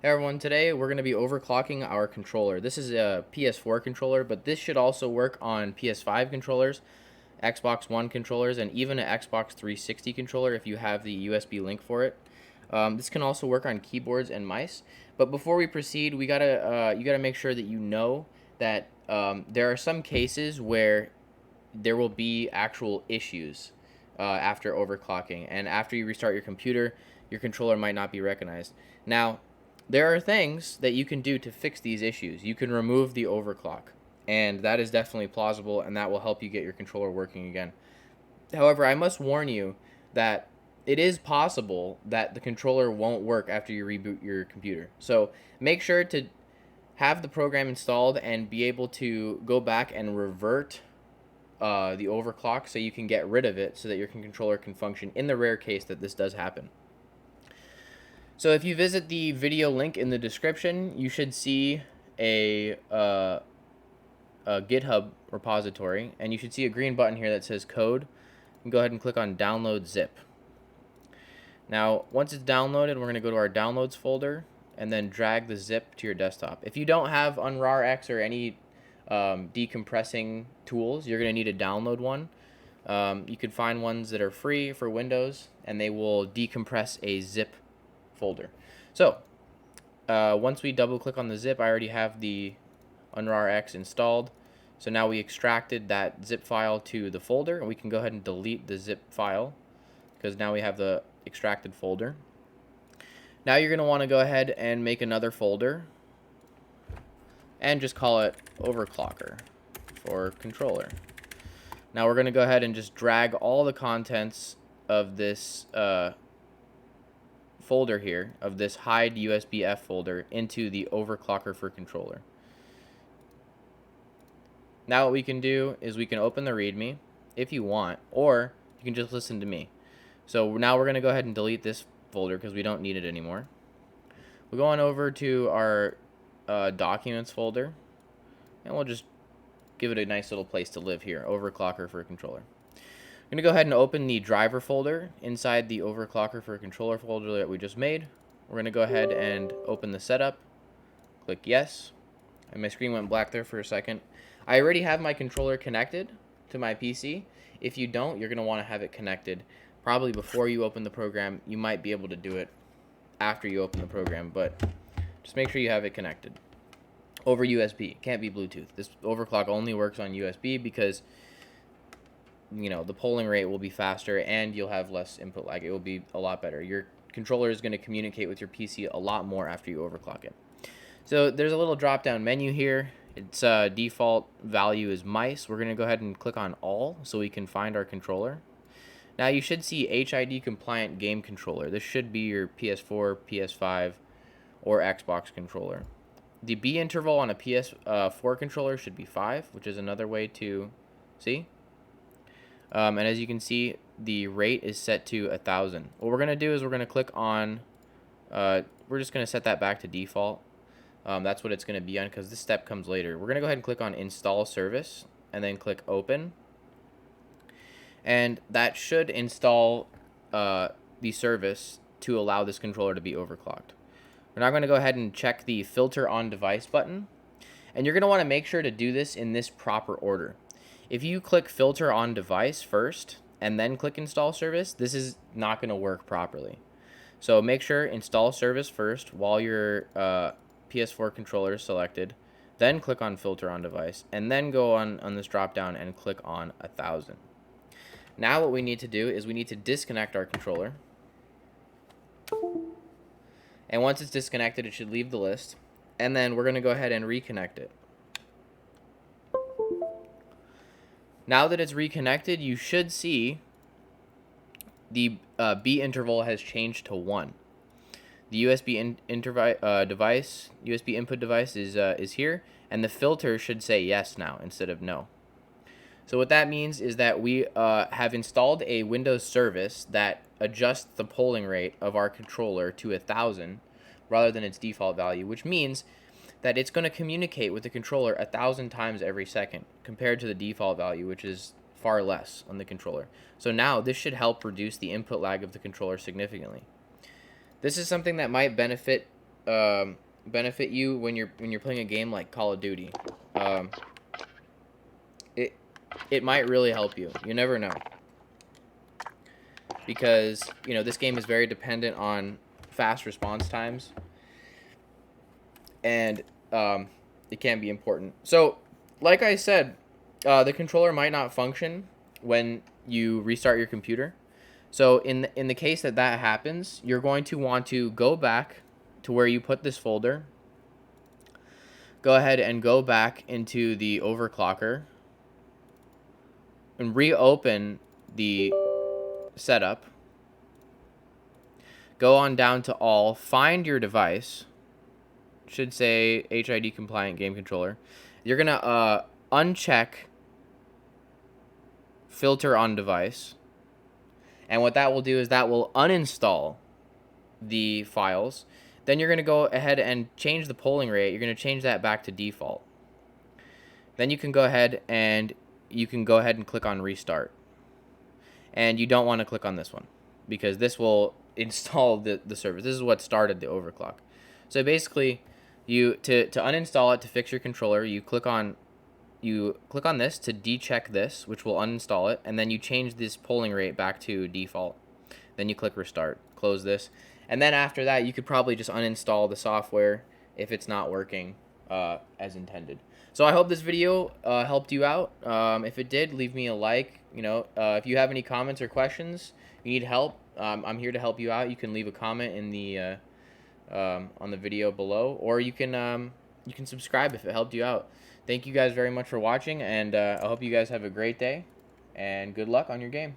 Hey everyone, today we're going to be overclocking our controller. This is a PS4 controller, but this should also work on PS5 controllers, Xbox One controllers, and even an Xbox 360 controller if you have the USB link for it. This can also work on keyboards and mice. But before we proceed, you gotta make sure that you know that there are some cases where there will be actual issues after overclocking, and after you restart your computer, your controller might not be recognized. Now, there are things that you can do to fix these issues. You can remove the overclock, and that is definitely plausible, and that will help you get your controller working again. However, I must warn you that it is possible that the controller won't work after you reboot your computer. So make sure to have the program installed and be able to go back and revert the overclock so you can get rid of it so that your controller can function in the rare case that this does happen. So if you visit the video link in the description, you should see a GitHub repository, and you should see a green button here that says code. You can go ahead and click on download zip. Now, once it's downloaded, we're going to go to our downloads folder and then drag the zip to your desktop. If you don't have unrarx or any decompressing tools, you're going to need to download one. You can find ones that are free for Windows, and they will decompress a zip folder. So once we double click on the zip, I already have the unrarx installed. So now we extracted that zip file to the folder, and we can go ahead and delete the zip file because now we have the extracted folder. Now you're going to want to go ahead and make another folder and just call it overclocker for controller. Now we're going to go ahead and just drag all the contents of this folder here, of this hideusbf folder, into the overclocker for controller. Now what we can do is we can open the README if you want, or you can just listen to me. So now we're going to go ahead and delete this folder because we don't need it anymore. We'll go on over to our documents folder, and we'll just give it a nice little place to live here, overclocker for a controller. I'm going to go ahead and open the driver folder inside the overclocker for a controller folder that we just made. We're going to go ahead and open the setup, click yes, and my screen went black there for a second. I already have my controller connected to my PC. If you don't, you're going to want to have it connected probably before you open the program. You might be able to do it after you open the program, but just make sure you have it connected over USB. It can't be Bluetooth. This overclock only works on USB because the polling rate will be faster and you'll have less input lag. It will be a lot better. Your controller is going to communicate with your PC a lot more after you overclock it. So there's a little drop down menu here. Its default value is mice. We're going to go ahead and click on all so we can find our controller. Now you should see HID compliant game controller. This should be your PS4, PS5, or Xbox controller. The B interval on a PS4 controller should be 5, which is another way to see. And as you can see, the rate is set to 1000. What we're going to do is we're going to click on, we're just going to set that back to default. That's what it's going to be on because this step comes later. We're going to go ahead and click on install service and then click open. And that should install the service to allow this controller to be overclocked. We're now going to go ahead and check the filter on device button. And you're going to want to make sure to do this in this proper order. If you click filter on device first and then click install service, this is not going to work properly. So make sure install service first while your PS4 controller is selected, then click on filter on device, and then go on this drop down and click on 1000. Now what we need to do is we need to disconnect our controller. And once it's disconnected, it should leave the list. And then we're going to go ahead and reconnect it. Now that it's reconnected, you should see the B interval has changed to 1. The USB USB input device is here, and the filter should say yes now instead of no. So what that means is that we have installed a Windows service that adjusts the polling rate of our controller to 1000 rather than its default value, which means that it's going to communicate with the controller 1000 times every second compared to the default value, which is far less on the controller. So now this should help reduce the input lag of the controller significantly. This is something that might benefit benefit you when you're playing a game like Call of Duty. Um, it it might really help you. You never know, because this game is very dependent on fast response times, and it can be important. So, like I said, the controller might not function when you restart your computer. So in the case that happens, you're going to want to go back to where you put this folder. Go ahead and go back into the overclocker and reopen the setup. Go on down to all, find your device. Should say HID compliant game controller. You're gonna uncheck filter on device, and what that will do is that will uninstall the files. Then you're gonna go ahead and change the polling rate. You're gonna change that back to default. Then you can go ahead and click on restart. And you don't want to click on this one, because this will install the service. This is what started the overclock. So basically, to uninstall it, to fix your controller, you click on this to decheck this, which will uninstall it, and then you change this polling rate back to default. Then you click restart, close this, and then after that, you could probably just uninstall the software if it's not working as intended. So I hope this video helped you out. If it did, leave me a like. If you have any comments or questions, you need help, I'm here to help you out. You can leave a comment in the on the video below, or you can subscribe if it helped you out. Thank you guys very much for watching, and I hope you guys have a great day, and good luck on your game.